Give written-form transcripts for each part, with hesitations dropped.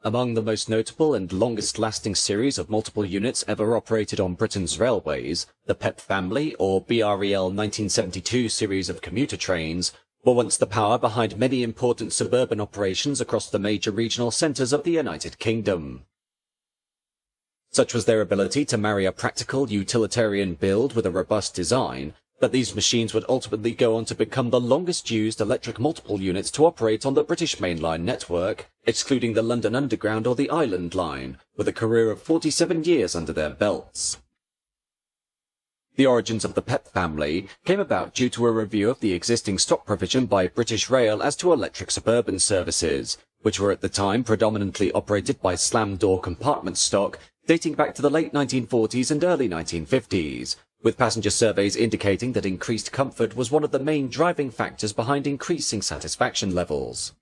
Among the most notable and longest-lasting series of multiple units ever operated on Britain's railways, the PEP family, or BREL 1972 series of commuter trains, were once the power behind many important suburban operations across the major regional centres of the United Kingdom. Such was their ability to marry a practical, utilitarian build with a robust design, that these machines would ultimately go on to become the longest-used electric multiple units to operate on the British mainline network, excluding the London Underground or the Island Line, with a career of 47 years under their belts. The origins of the PEP family came about due to a review of the existing stock provision by British Rail as to electric suburban services, which were at the time predominantly operated by slam-door compartment stock dating back to the late 1940s and early 1950s, with passenger surveys indicating that increased comfort was one of the main driving factors behind increasing satisfaction levels.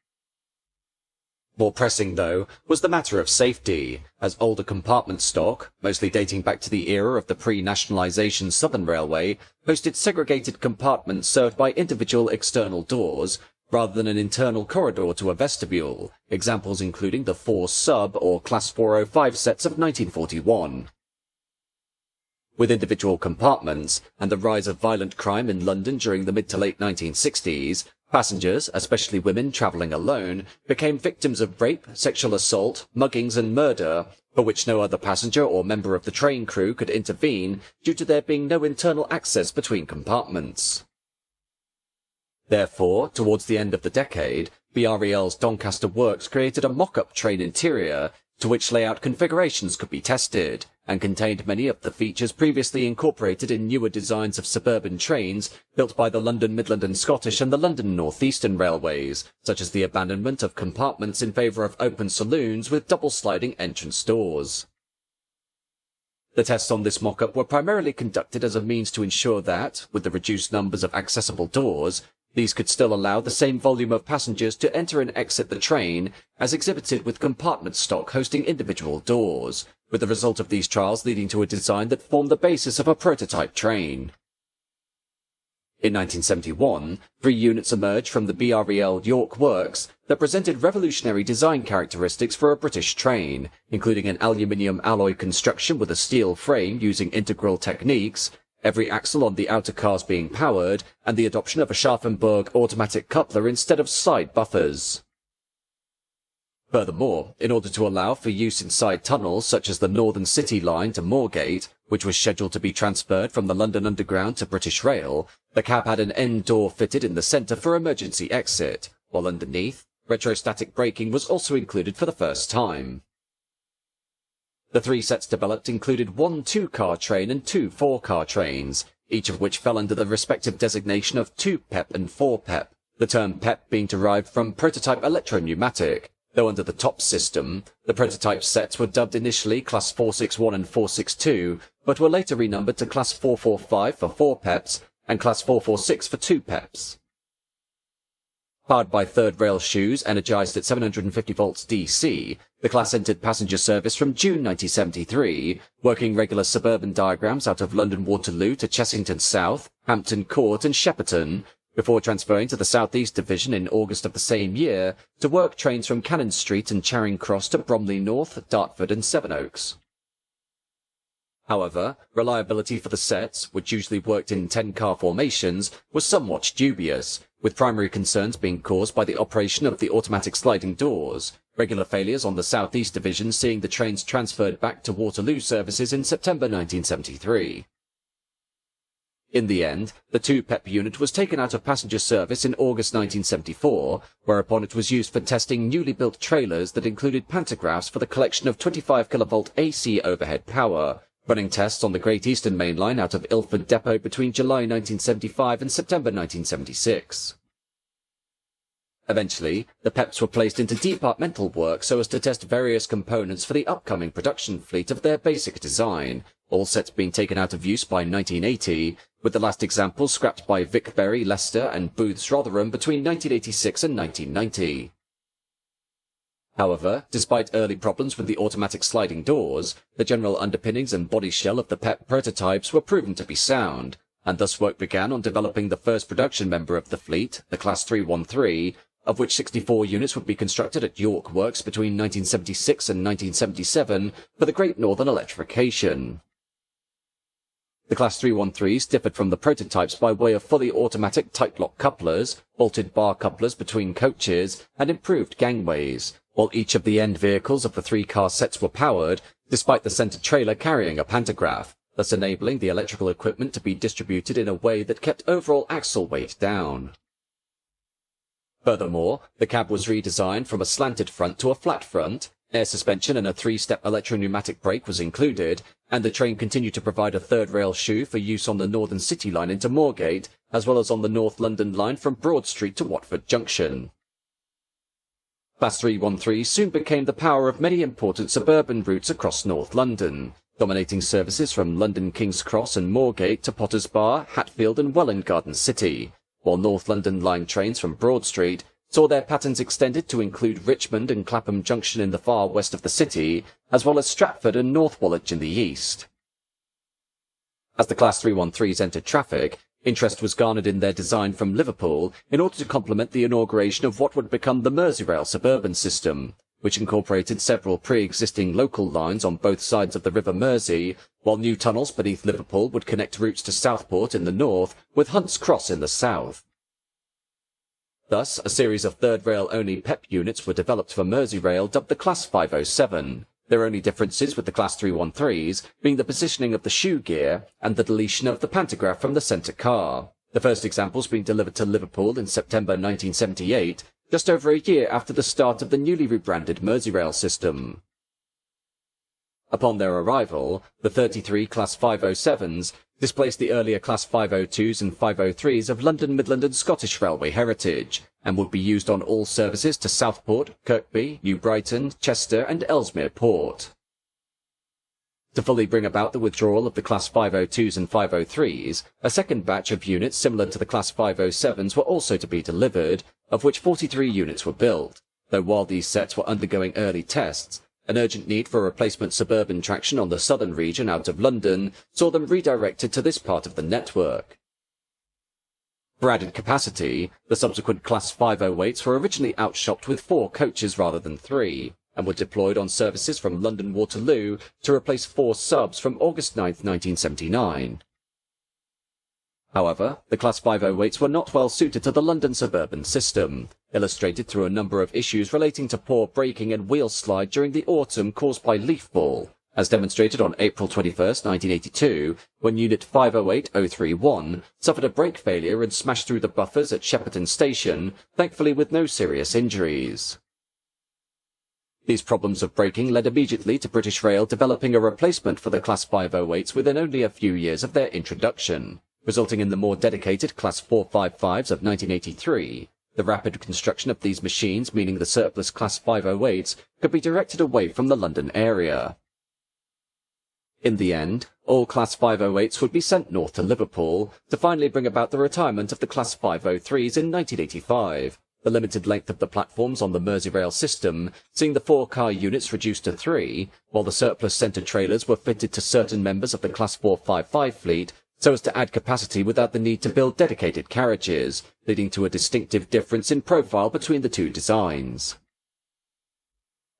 More pressing, though, was the matter of safety, as older compartment stock, mostly dating back to the era of the pre-nationalisation Southern Railway, hosted segregated compartments served by individual external doors, rather than an internal corridor to a vestibule, examples including the 4 sub- or Class 405 sets of 1941. With individual compartments, and the rise of violent crime in London during the mid to late 1960s, passengers, especially women travelling alone, became victims of rape, sexual assault, muggings and murder, for which no other passenger or member of the train crew could intervene due to there being no internal access between compartments. Therefore, towards the end of the decade, BREL's Doncaster Works created a mock-up train interior, to which layout configurations could be tested, and contained many of the features previously incorporated in newer designs of suburban trains built by the London Midland and Scottish and the London North Eastern Railways, such as the abandonment of compartments in favour of open saloons with double-sliding entrance doors. The tests on this mock-up were primarily conducted as a means to ensure that, with the reduced numbers of accessible doors, these could still allow the same volume of passengers to enter and exit the train as exhibited with compartment stock hosting individual doors, with the result of these trials leading to a design that formed the basis of a prototype train. In 1971, 3 units emerged from the BREL York Works that presented revolutionary design characteristics for a British train, including an aluminium alloy construction with a steel frame using integral techniques, every axle on the outer cars being powered, and the adoption of a Scharfenberg automatic coupler instead of side buffers. Furthermore, in order to allow for use inside tunnels such as the Northern City Line to Moorgate, which was scheduled to be transferred from the London Underground to British Rail, the cab had an end door fitted in the centre for emergency exit, while underneath, retrostatic braking was also included for the first time. The 3 sets developed included 1 2-car train and 2 4-car trains, each of which fell under the respective designation of 2 PEP and 4 PEP, the term PEP being derived from prototype electropneumatic, though under the top system, the prototype sets were dubbed initially Class 461 and 462, but were later renumbered to Class 445 for 4 PEPs and Class 446 for 2 PEPs. Powered by third rail shoes energised at 750 volts DC, the class entered passenger service from June 1973, working regular suburban diagrams out of London Waterloo to Chessington South, Hampton Court and Shepperton, before transferring to the South East Division in August of the same year to work trains from Cannon Street and Charing Cross to Bromley North, Dartford and Sevenoaks. However, reliability for the sets, which usually worked in 10-car formations, was somewhat dubious, with primary concerns being caused by the operation of the automatic sliding doors, regular failures on the South East Division seeing the trains transferred back to Waterloo services in September 1973. In the end, the 2 PEP unit was taken out of passenger service in August 1974, whereupon it was used for testing newly built trailers that included pantographs for the collection of 25 kV AC overhead power, running tests on the Great Eastern Main Line out of Ilford Depot between July 1975 and September 1976. Eventually, the PEPs were placed into departmental work so as to test various components for the upcoming production fleet of their basic design, all sets being taken out of use by 1980, with the last examples scrapped by Vickberry, Leicester and Booths Rotherham between 1986 and 1990. However, despite early problems with the automatic sliding doors, the general underpinnings and body shell of the PEP prototypes were proven to be sound, and thus work began on developing the first production member of the fleet, the Class 313, of which 64 units would be constructed at York Works between 1976 and 1977 for the Great Northern electrification. The Class 313s differed from the prototypes by way of fully automatic tight-lock couplers, bolted bar couplers between coaches, and improved gangways, while each of the end vehicles of the three-car sets were powered, despite the centre trailer carrying a pantograph, thus enabling the electrical equipment to be distributed in a way that kept overall axle weight down. Furthermore, the cab was redesigned from a slanted front to a flat front, air suspension and a three-step electro-pneumatic brake was included, and the train continued to provide a third-rail shoe for use on the Northern City line into Moorgate, as well as on the North London line from Broad Street to Watford Junction. Class 313 soon became the power of many important suburban routes across North London, dominating services from London King's Cross and Moorgate to Potters Bar, Hatfield and Welwyn Garden City, while North London line trains from Broad Street saw their patterns extended to include Richmond and Clapham Junction in the far west of the city, as well as Stratford and North Woolwich in the east. As the Class 313s entered traffic, interest was garnered in their design from Liverpool in order to complement the inauguration of what would become the Merseyrail suburban system, which incorporated several pre-existing local lines on both sides of the River Mersey, while new tunnels beneath Liverpool would connect routes to Southport in the north with Hunts Cross in the south. Thus, a series of third-rail-only PEP units were developed for Merseyrail dubbed the Class 507, their only differences with the Class 313s being the positioning of the shoe gear and the deletion of the pantograph from the centre car, the first examples being delivered to Liverpool in September 1978, just over a year after the start of the newly rebranded Merseyrail system. Upon their arrival, the 33 Class 507s displaced the earlier Class 502s and 503s of London, Midland and Scottish Railway heritage, and would be used on all services to Southport, Kirkby, New Brighton, Chester and Ellesmere Port. To fully bring about the withdrawal of the Class 502s and 503s, a second batch of units similar to the Class 507s were also to be delivered, of which 43 units were built, though while these sets were undergoing early tests, an urgent need for replacement suburban traction on the southern region out of London saw them redirected to this part of the network. For added capacity, the subsequent Class 508s were originally outshopped with 4 coaches rather than 3, and were deployed on services from London Waterloo to replace 4 subs from August 9, 1979. However, the Class 508s were not well suited to the London suburban system, illustrated through a number of issues relating to poor braking and wheel slide during the autumn caused by leaf fall, as demonstrated on April 21, 1982, when Unit 508031 suffered a brake failure and smashed through the buffers at Shepperton Station, thankfully with no serious injuries. These problems of braking led immediately to British Rail developing a replacement for the Class 508s within only a few years of their introduction, resulting in the more dedicated Class 455s of 1983, the rapid construction of these machines meaning the surplus Class 508s could be directed away from the London area. In the end, all Class 508s would be sent north to Liverpool to finally bring about the retirement of the Class 503s in 1985, the limited length of the platforms on the Merseyrail system seeing the 4-car units reduced to 3, while the surplus centre trailers were fitted to certain members of the Class 455 fleet so as to add capacity without the need to build dedicated carriages, leading to a distinctive difference in profile between the two designs.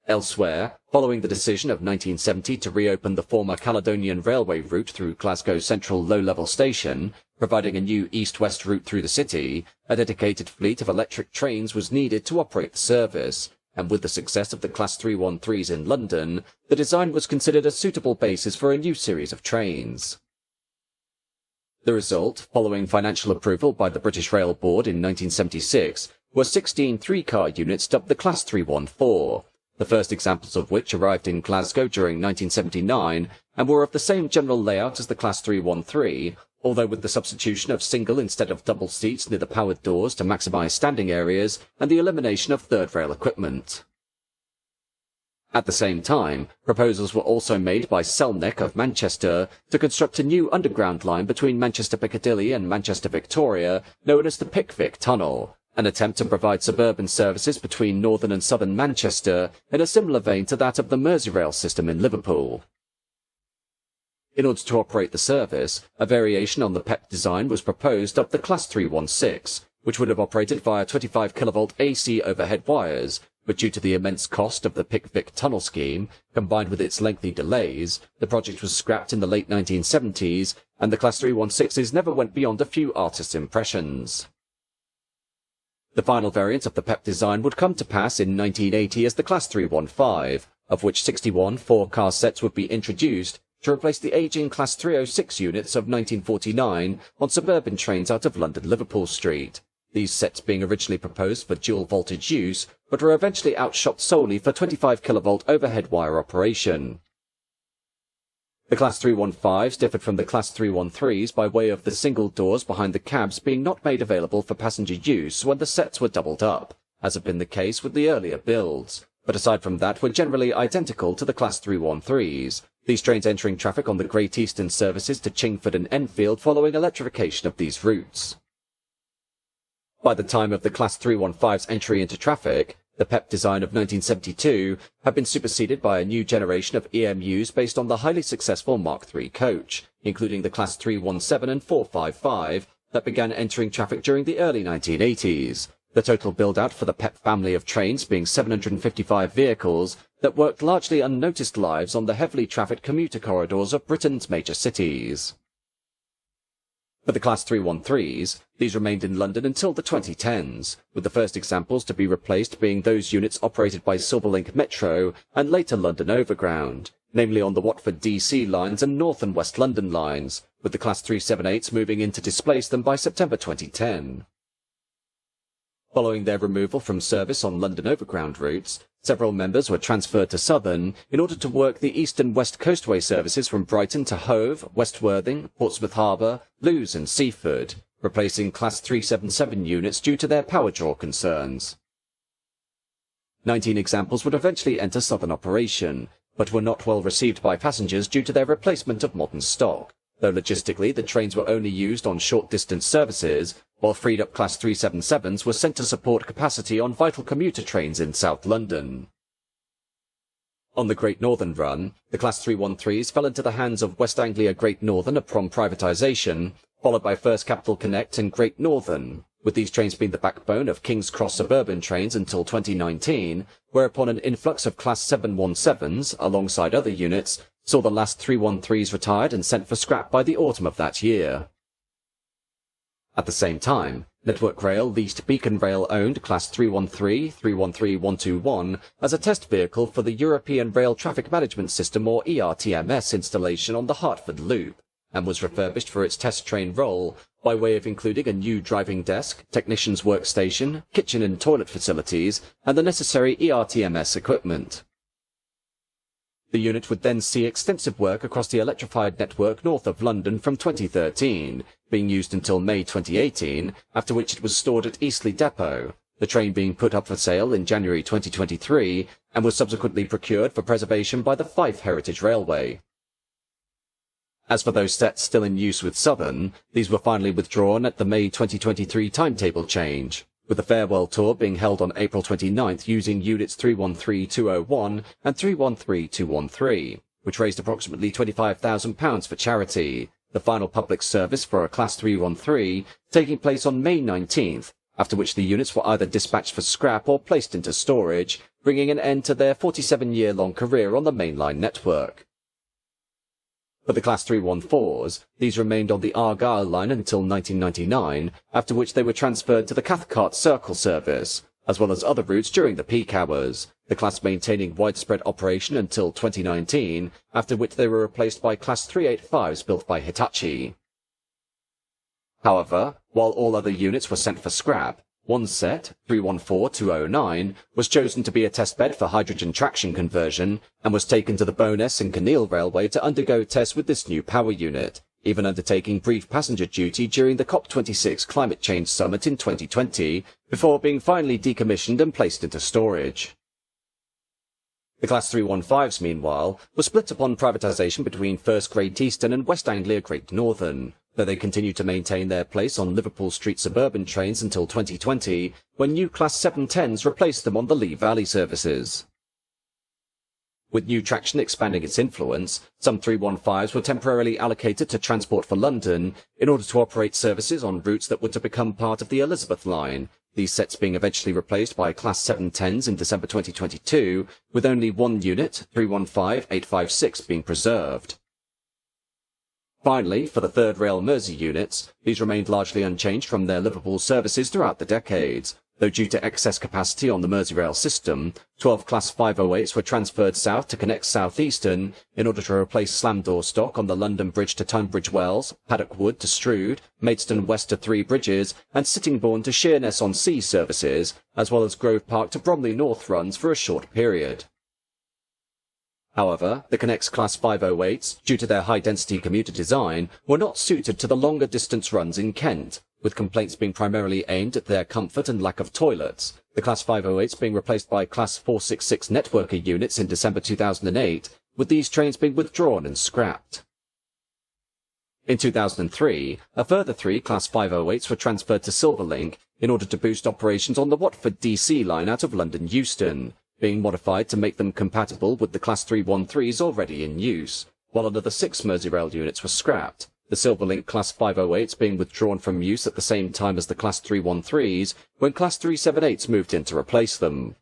Elsewhere, following the decision of 1970 to reopen the former Caledonian Railway route through Glasgow Central Low-Level Station, providing a new east-west route through the city, a dedicated fleet of electric trains was needed to operate the service, and with the success of the Class 313s in London, the design was considered a suitable basis for a new series of trains. The result, following financial approval by the British Rail Board in 1976, were 16 3-car units dubbed the Class 314, the first examples of which arrived in Glasgow during 1979 and were of the same general layout as the Class 313, although with the substitution of single instead of double seats near the powered doors to maximise standing areas and the elimination of third rail equipment. At the same time, proposals were also made by Selneck of Manchester to construct a new underground line between Manchester Piccadilly and Manchester Victoria, known as the Pickwick Tunnel, an attempt to provide suburban services between northern and southern Manchester in a similar vein to that of the Merseyrail system in Liverpool. In order to operate the service, a variation on the PEP design was proposed of the Class 316, which would have operated via 25 kV AC overhead wires, but due to the immense cost of the Pickwick tunnel scheme, combined with its lengthy delays, the project was scrapped in the late 1970s, and the Class 316s never went beyond a few artists' impressions. The final variant of the PEP design would come to pass in 1980 as the Class 315, of which 61 four-car sets would be introduced to replace the aging Class 306 units of 1949 on suburban trains out of London Liverpool Street, these sets being originally proposed for dual-voltage use, but were eventually outshot solely for 25 kV overhead wire operation. The Class 315s differed from the Class 313s by way of the single doors behind the cabs being not made available for passenger use when the sets were doubled up, as had been the case with the earlier builds, but aside from that were generally identical to the Class 313s, these trains entering traffic on the Great Eastern services to Chingford and Enfield following electrification of these routes. By the time of the Class 315's entry into traffic, the PEP design of 1972 had been superseded by a new generation of EMUs based on the highly successful Mark III coach, including the Class 317 and 455, that began entering traffic during the early 1980s, the total build-out for the PEP family of trains being 755 vehicles that worked largely unnoticed lives on the heavily trafficked commuter corridors of Britain's major cities. For the Class 313s, these remained in London until the 2010s, with the first examples to be replaced being those units operated by Silverlink Metro and later London Overground, namely on the Watford DC lines and North and West London lines, with the Class 378s moving in to displace them by September 2010. Following their removal from service on London Overground routes, several members were transferred to Southern in order to work the East and West Coastway services from Brighton to Hove, West Worthing, Portsmouth Harbour, Lewes and Seaford, replacing Class 377 units due to their power draw concerns. 19 examples would eventually enter Southern operation, but were not well received by passengers due to their replacement of modern stock, though logistically the trains were only used on short-distance services, while freed-up Class 377s were sent to support capacity on vital commuter trains in South London. On the Great Northern Run, the Class 313s fell into the hands of West Anglia Great Northern upon privatisation, followed by First Capital Connect and Great Northern, with these trains being the backbone of King's Cross suburban trains until 2019, whereupon an influx of Class 717s, alongside other units, saw the last 313s retired and sent for scrap by the autumn of that year. At the same time, Network Rail leased Beacon Rail-owned Class 313-121 as a test vehicle for the European Rail Traffic Management System or ERTMS installation on the Hertford Loop, and was refurbished for its test train role by way of including a new driving desk, technician's workstation, kitchen and toilet facilities, and the necessary ERTMS equipment. The unit would then see extensive work across the electrified network north of London from 2013, being used until May 2018, after which it was stored at Eastleigh Depot, the train being put up for sale in January 2023, and was subsequently procured for preservation by the Fife Heritage Railway. As for those sets still in use with Southern, these were finally withdrawn at the May 2023 timetable change, with the farewell tour being held on April 29th using units 313-201 and 313-213, which raised approximately £25,000 for charity, the final public service for a Class 313 taking place on May 19th, after which the units were either dispatched for scrap or placed into storage, bringing an end to their 47-year-long career on the mainline network. For the Class 314s, these remained on the Argyll line until 1999, after which they were transferred to the Cathcart Circle service, as well as other routes during the peak hours, the class maintaining widespread operation until 2019, after which they were replaced by Class 385s built by Hitachi. However, while all other units were sent for scrap, one set, 314-209, was chosen to be a testbed for hydrogen traction conversion and was taken to the Bowness and Kinneil Railway to undergo tests with this new power unit, even undertaking brief passenger duty during the COP26 Climate Change Summit in 2020, before being finally decommissioned and placed into storage. The Class 315s, meanwhile, were split upon privatisation between First Great Eastern and West Anglia Great Northern, though they continued to maintain their place on Liverpool Street suburban trains until 2020, when new Class 710s replaced them on the Lee Valley services. With new traction expanding its influence, some 315s were temporarily allocated to Transport for London in order to operate services on routes that were to become part of the Elizabeth line, these sets being eventually replaced by Class 710s in December 2022, with only one unit, 315-856, being preserved. Finally, for the third rail Mersey units, these remained largely unchanged from their Liverpool services throughout the decades, though due to excess capacity on the Merseyrail system, 12 Class 508s were transferred south to connect South Eastern in order to replace slam-door stock on the London Bridge to Tunbridge Wells, Paddock Wood to Strood, Maidstone West to Three Bridges, and Sittingbourne to Sheerness-on-Sea services, as well as Grove Park to Bromley North runs for a short period. However, the Connect's Class 508s, due to their high-density commuter design, were not suited to the longer distance runs in Kent, with complaints being primarily aimed at their comfort and lack of toilets, the Class 508s being replaced by Class 466 networker units in December 2008, with these trains being withdrawn and scrapped. In 2003, a further 3 Class 508s were transferred to Silverlink in order to boost operations on the Watford DC line out of London Euston, being modified to make them compatible with the Class 313s already in use, while another 6 Merseyrail units were scrapped, the Silverlink Class 508s being withdrawn from use at the same time as the Class 313s, when Class 378s moved in to replace them.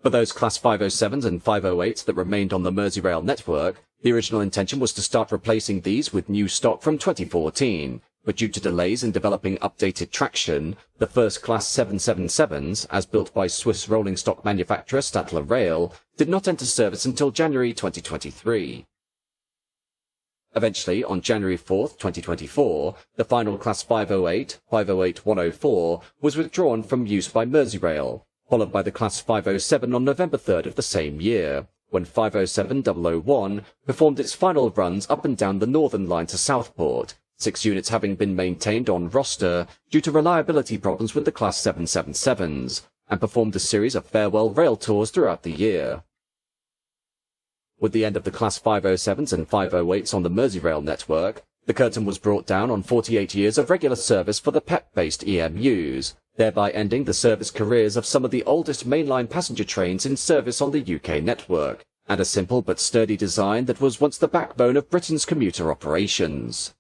For those Class 507s and 508s that remained on the Merseyrail network, the original intention was to start replacing these with new stock from 2014, but due to delays in developing updated traction, the first Class 777s, as built by Swiss rolling stock manufacturer Stadler Rail, did not enter service until January 2023. Eventually, on January 4, 2024, the final Class 508, 508-104, was withdrawn from use by Merseyrail, followed by the Class 507 on November 3rd of the same year, when 507-001 performed its final runs up and down the Northern Line to Southport, 6 units having been maintained on roster due to reliability problems with the Class 777s, and performed a series of farewell rail tours throughout the year. With the end of the Class 507s and 508s on the Merseyrail network, the curtain was brought down on 48 years of regular service for the PEP-based EMUs, thereby ending the service careers of some of the oldest mainline passenger trains in service on the UK network, and a simple but sturdy design that was once the backbone of Britain's commuter operations.